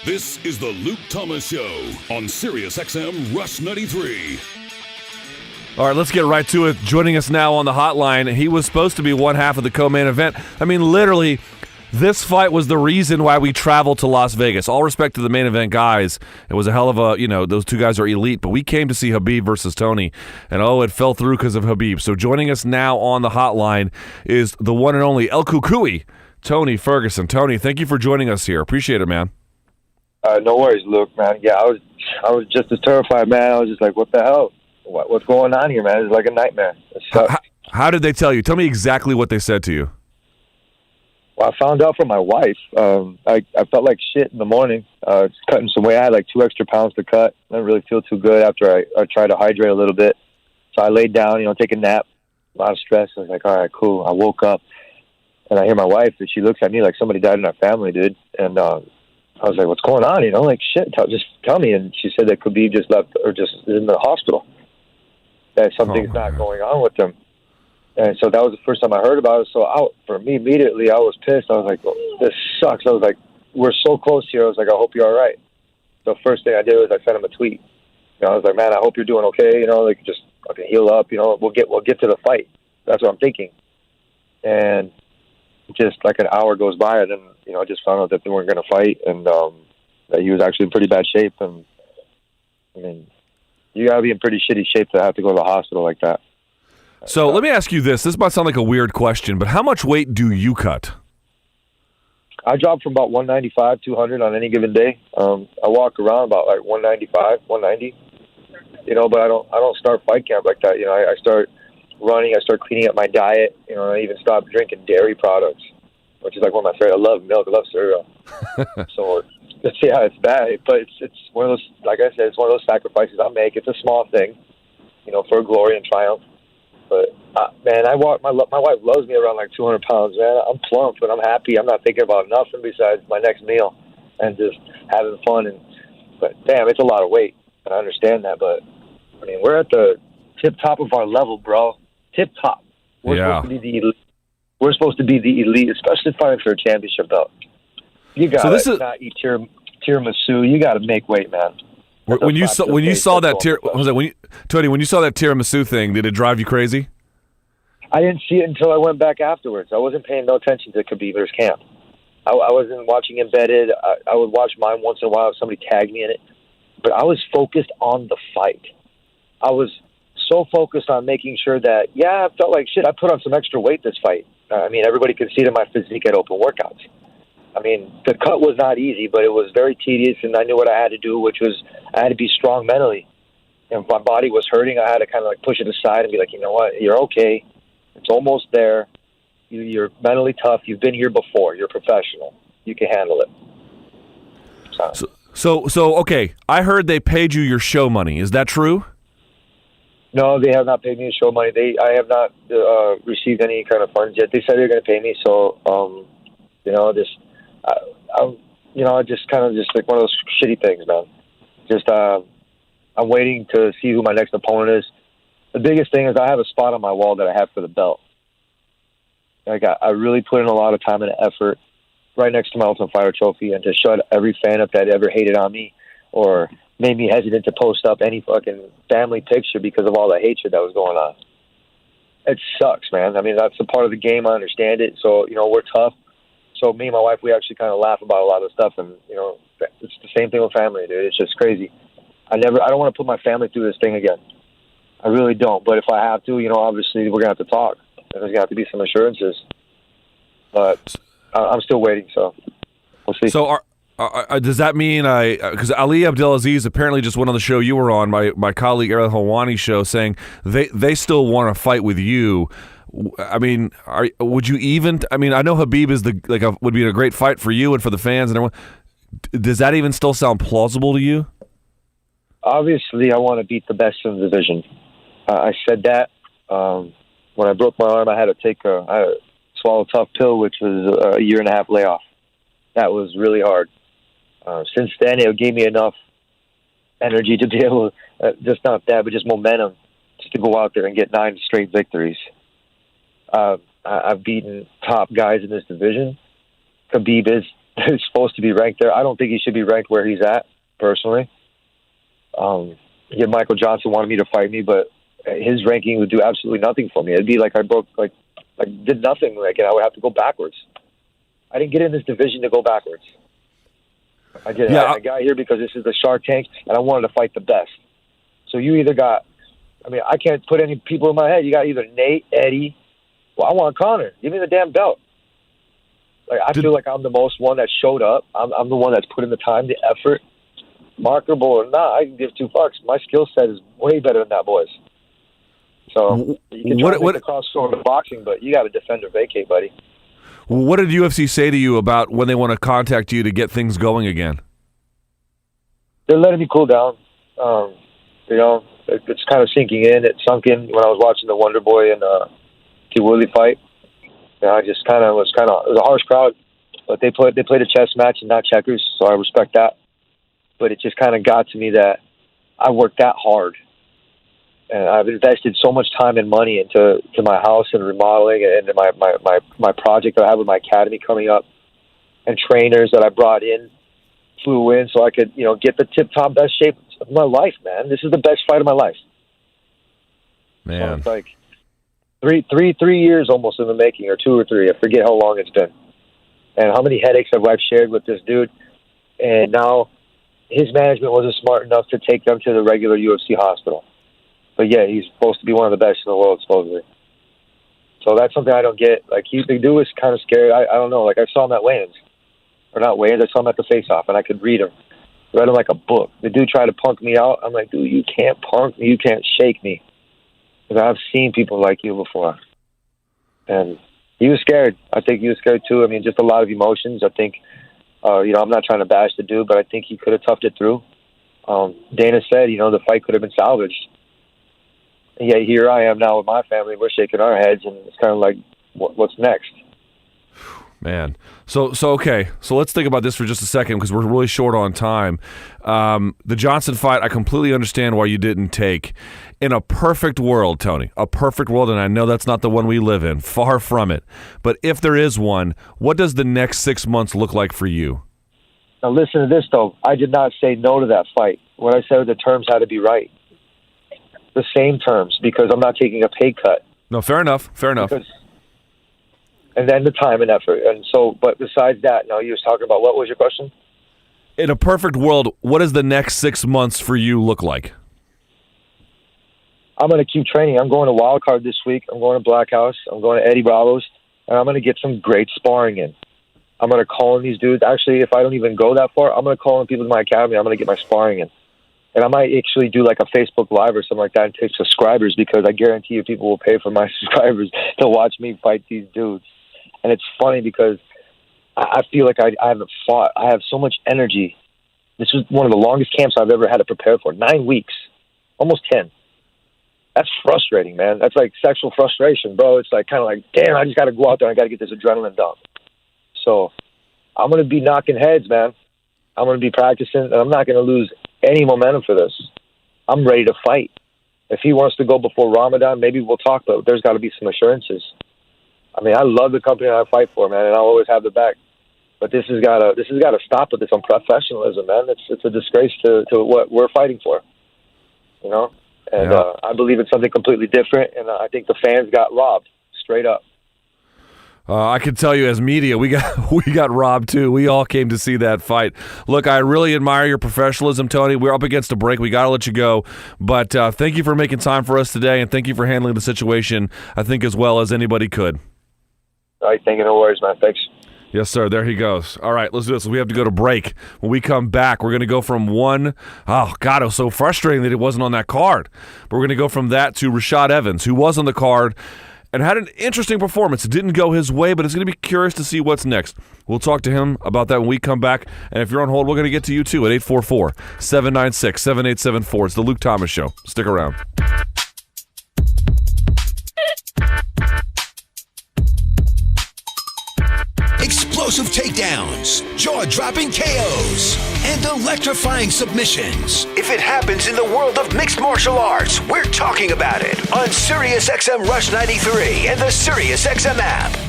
This is the Luke Thomas Show on SiriusXM Rush 93. All right, let's get right to it. Joining us now on the hotline, he was supposed to be one half of the co-main event. I mean, literally, this fight was the reason why we traveled to Las Vegas. All respect to the main event guys. It was a hell of a, those two guys are elite, but we came to see Khabib versus Tony, and it fell through because of Khabib. So joining us now on the hotline is the one and only El Cucuy, Tony Ferguson. Tony, thank you for joining us here. Appreciate it, man. No worries, Luke, man. Yeah, I was just as terrified, man. I was just like, what the hell? What's going on here, man? It's like a nightmare. How did they tell you? Tell me exactly what they said to you. Well, I found out from my wife. I felt like shit in the morning. Cutting some weight. I had like 2 extra pounds to cut. I didn't really feel too good after I tried to hydrate a little bit. So I laid down, take a nap. A lot of stress. I was like, all right, cool. I woke up, and I hear my wife, and she looks at me like somebody died in our family, dude. And I was like, what's going on? Like, shit, just tell me. And she said that Khabib just left or just is in the hospital, that something's not going on with him. And so that was the first time I heard about it. So for me, immediately, I was pissed. I was like, well, this sucks. I was like, we're so close here. I was like, I hope you're all right. The first thing I did was I sent him a tweet. I was like, man, I hope you're doing okay. Like, just okay, heal up. We'll get to the fight. That's what I'm thinking. And just like an hour goes by, and then I just found out that they weren't going to fight, and that he was actually in pretty bad shape. And I mean, you got to be in pretty shitty shape to have to go to the hospital like that. So let me ask you this. This might sound like a weird question, but how much weight do you cut? I drop from about 195, 200 on any given day. I walk around about like 195, 190. But I don't start fight camp like that. I start running. I start cleaning up my diet. I even stopped drinking dairy products, which is like one of my favorites. I love milk. I love cereal. So it's bad, but it's one of those. Like I said, it's one of those sacrifices I make. It's a small thing, for glory and triumph. But man, my wife loves me around like 200 pounds. Man, I'm plump, but I'm happy. I'm not thinking about nothing besides my next meal and just having fun. But damn, it's a lot of weight, and I understand that. But I mean, we're at the tip top of our level, bro. Tip top. We're supposed to be the elite. We're supposed to be the elite, especially fighting for a championship belt. You got to not eat tiramisu. You got to make weight, man. When you saw that tiramisu thing, did it drive you crazy? I didn't see it until I went back afterwards. I wasn't paying no attention to Khabib's camp. I wasn't watching Embedded. I would watch mine once in a while if somebody tagged me in it. But I was focused on the fight. I was so focused on making sure that, I felt like shit. I put on some extra weight this fight. I mean, everybody could see it in my physique at open workouts. I mean, the cut was not easy, but it was very tedious, and I knew what I had to do, which was I had to be strong mentally. And if my body was hurting, I had to kind of like push it aside and be like, you know what, you're okay. It's almost there. You're mentally tough. You've been here before. You're a professional. You can handle it. So okay, I heard they paid you your show money. Is that true? No, they have not paid me show money. I have not received any kind of funds yet. They said they're going to pay me, so just kind of just like one of those shitty things, man. Just I'm waiting to see who my next opponent is. The biggest thing is I have a spot on my wall that I have for the belt. Like I really put in a lot of time and effort right next to my Ultimate Fighter trophy, and to shut every fan up that ever hated on me or made me hesitant to post up any fucking family picture because of all the hatred that was going on. It sucks, man. I mean, that's a part of the game. I understand it. So, we're tough. So me and my wife, we actually kind of laugh about a lot of stuff, and, it's the same thing with family, dude. It's just crazy. I don't want to put my family through this thing again. I really don't. But if I have to, obviously we're going to have to talk. There's going to have to be some assurances. But I'm still waiting, so we'll see. So does that mean because Ali Abdelaziz apparently just went on the show you were on, my colleague Ariel Helwani's show, saying they still want to fight with you. I mean, would you even? I mean, I know Khabib is would be a great fight for you and for the fans and everyone. Does that even still sound plausible to you? Obviously, I want to beat the best in the division. I said that when I broke my arm. I had to swallow a tough pill, which was a 1.5 year layoff. That was really hard. Since then, it gave me enough energy to be able to, just not that, but just momentum, just to go out there and get 9 straight victories. I've beaten top guys in this division. Khabib is he's supposed to be ranked there. I don't think he should be ranked where he's at, personally. Michael Johnson wanted me to fight me, but his ranking would do absolutely nothing for me. It'd be like I broke, like did nothing. Like, and I would have to go backwards. I didn't get in this division to go backwards. I did. Yeah. I got here because this is the Shark Tank, and I wanted to fight the best. So you either got, I mean, I can't put any people in my head. You got either Nate, Eddie. Well, I want Conor. Give me the damn belt. Like, I feel like I'm the most one that showed up. I'm the one that's put in the time, the effort. Marketable or not, I can give two fucks. My skill set is way better than that boy's. So you can try to make the crossover to boxing, but you got to defend or vacate, buddy. What did UFC say to you about when they want to contact you to get things going again? They're letting me cool down. You know, it's kind of sinking in. It sunk in when I was watching the Wonder Boy and T. Woodley fight. You know, it was a harsh crowd, but they played a chess match and not checkers, so I respect that. But it just kind of got to me that I worked that hard, and I've invested so much time and money into my house and remodeling, and into my project that I have with my academy coming up, and trainers that I brought in, flew in so I could, you know, get the tip top best shape of my life. Man, this is the best fight of my life. Man, so it's like three years almost in the making, or 2 or 3. I forget how long it's been, and how many headaches I've shared with this dude, and now. His management wasn't smart enough to take them to the regular UFC hospital. But yeah, he's supposed to be one of the best in the world, supposedly. So that's something I don't get. Like, the dude was kind of scary. I don't know. Like, I saw him at weigh-ins. Or not weigh-ins, I saw him at the face-off, and I could read him. Read him like a book. The dude tried to punk me out. I'm like, dude, you can't punk me. You can't shake me. Because I've seen people like you before. And he was scared. I think he was scared, too. I mean, just a lot of emotions. I think... you know, I'm not trying to bash the dude, but I think he could have toughed it through. Dana said, you know, the fight could have been salvaged. And yet here I am now with my family. We're shaking our heads, and it's kind of like, what's next? Man. So okay. So let's think about this for just a second because we're really short on time. The Johnson fight, I completely understand why you didn't take. In a perfect world, Tony, a perfect world, and I know that's not the one we live in, far from it. But if there is one, what does the next 6 months look like for you? Now listen to this, though. I did not say no to that fight. What I said, the terms had to be right. The same terms, because I'm not taking a pay cut. No, fair enough. And then the time and effort. And so, but besides that, now you was talking about, what was your question? In a perfect world, what does the next 6 months for you look like? I'm going to keep training. I'm going to Wild Card this week. I'm going to Black House. I'm going to Eddie Bravo's. And I'm going to get some great sparring in. I'm going to call in these dudes. Actually, if I don't even go that far, I'm going to call in people in my academy. I'm going to get my sparring in. And I might actually do like a Facebook Live or something like that and take subscribers, because I guarantee you people will pay for my subscribers to watch me fight these dudes. And it's funny because I feel like I haven't fought. I have so much energy. This was one of the longest camps I've ever had to prepare for. 9 weeks. Almost 10. That's frustrating, man. That's like sexual frustration, bro. It's like kind of like, damn, I just got to go out there and I got to get this adrenaline dump. So I'm going to be knocking heads, man. I'm going to be practicing, and I'm not going to lose any momentum for this. I'm ready to fight. If he wants to go before Ramadan, maybe we'll talk, but there's got to be some assurances. I mean, I love the company I fight for, man, and I'll always have the back. But this has got to stop with this unprofessionalism, man. It's a disgrace to what we're fighting for, you know. And yeah. I believe it's something completely different, and I think the fans got robbed, straight up. I can tell you, as media, we got robbed too. We all came to see that fight. Look, I really admire your professionalism, Tony. We're up against a break. We got to let you go. But thank you for making time for us today, and thank you for handling the situation, I think, as well as anybody could. All right, thank you. No worries, man. Thanks. Yes, sir. There he goes. All right, let's do this. We have to go to break. When we come back, we're going to go from one, oh, God, it was so frustrating that it wasn't on that card. But we're going to go from that to Rashad Evans, who was on the card and had an interesting performance. It didn't go his way, but it's going to be curious to see what's next. We'll talk to him about that when we come back. And if you're on hold, we're going to get to you, too, at 844-796-7874. It's The Luke Thomas Show. Stick around. Explosive takedowns, jaw-dropping KOs, and electrifying submissions. If it happens in the world of mixed martial arts, we're talking about it on SiriusXM Rush 93 and the SiriusXM app.